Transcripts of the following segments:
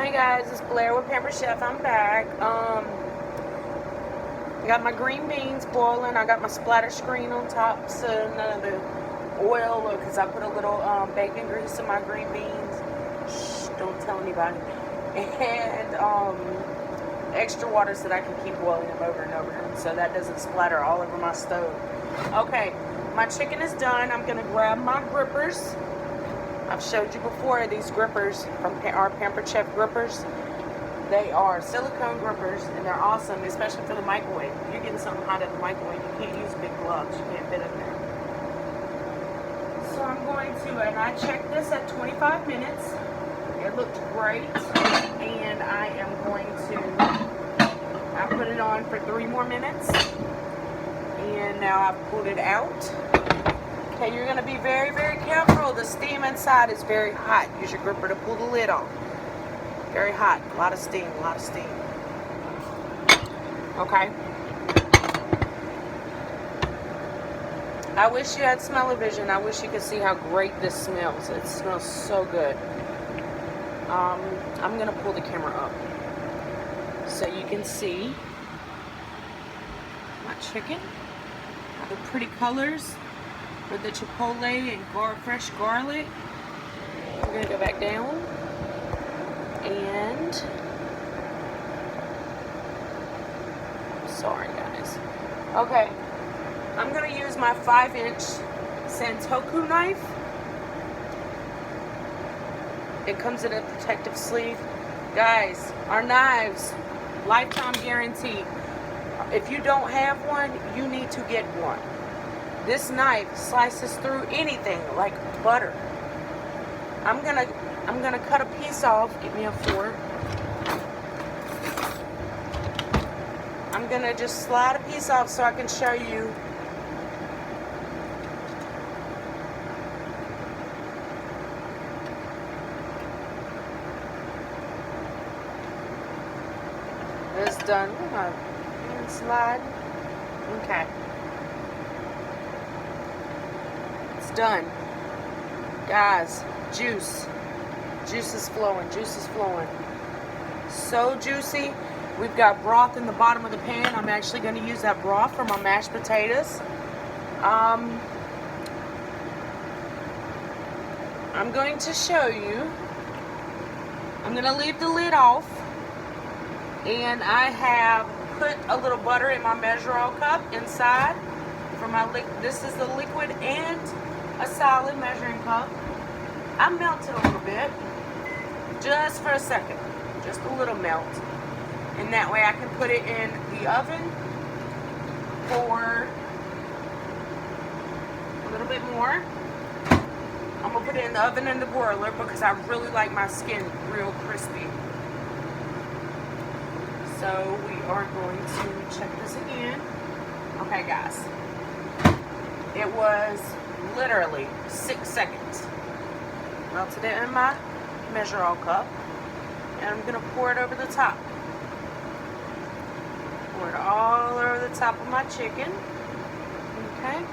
Hi guys, it's Blair with Pampered Chef. I'm back. I got my green beans boiling. I got my splatter screen on top so none of the oil, because I put a little bacon grease in my green beans. Shh, don't tell anybody. And extra water so that I can keep boiling them over and over so that doesn't splatter all over my stove. Okay, my chicken is done. I'm gonna grab my grippers. I've showed you before these grippers from our Pampered Chef grippers. They are silicone grippers and they're awesome, especially for the microwave. If you're getting something hot at the microwave, you can't use big gloves. You can't fit in there. So I'm going to, and I checked this at 25 minutes. It looked great. And I am going to, I put it on for 3 more minutes. And now I've pulled it out. Okay, you're going to be very, very careful. The steam inside is very hot. Use your gripper to pull the lid off. Very hot. A lot of steam, a lot of steam. Okay. I wish you had smell-o-vision. I wish you could see how great this smells. It smells so good. I'm going to pull the camera up so you can see my chicken. The pretty colors with the chipotle and fresh garlic. We're going to go back down. And sorry guys. Okay, I'm going to use my 5-inch Santoku knife. It comes in a protective sleeve. Guys, our knives, lifetime guarantee. If you don't have one, you need to get one. This knife slices through anything like butter. I'm gonna cut a piece off. Give me a fork. I'm gonna just slide a piece off so I can show you. It's done. Slide. Okay. It's done. Guys, juice. Juice is flowing. Juice is flowing. So juicy. We've got broth in the bottom of the pan. I'm actually going to use that broth for my mashed potatoes. I'm going to show you. I'm going to leave the lid off. And I have put a little butter in my measure-all cup inside for my this is the liquid and a solid measuring cup. I melted a little bit just for a second, just a little melt, and that way I can put it in the oven for a little bit more. I'm gonna put it in the oven in the broiler because I really like my skin real crispy. So we are going to check this again. Okay, guys. It was literally 6 seconds. Melted it in my measure-all cup. And I'm going to pour it over the top. Pour it all over the top of my chicken. Okay.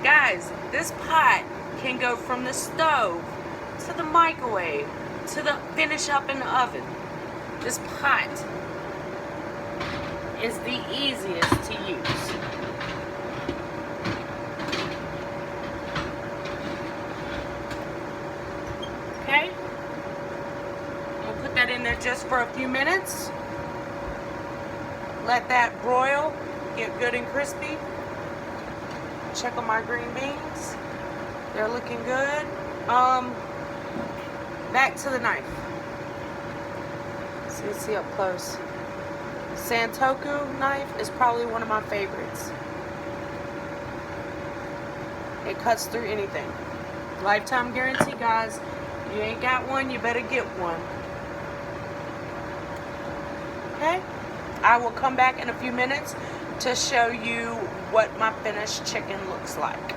Guys, this pot can go from the stove to the microwave, to the finish up in the oven. This pot is the easiest to use. Okay? We'll put that in there just for a few minutes. Let that broil, get good and crispy. Check on my green beans. They're looking good. Back to the knife. So you can see up close. Santoku knife is probably one of my favorites. It cuts through anything. Lifetime guarantee, guys. You ain't got one, you better get one. Okay? I will come back in a few minutes to show you what my finished chicken looks like.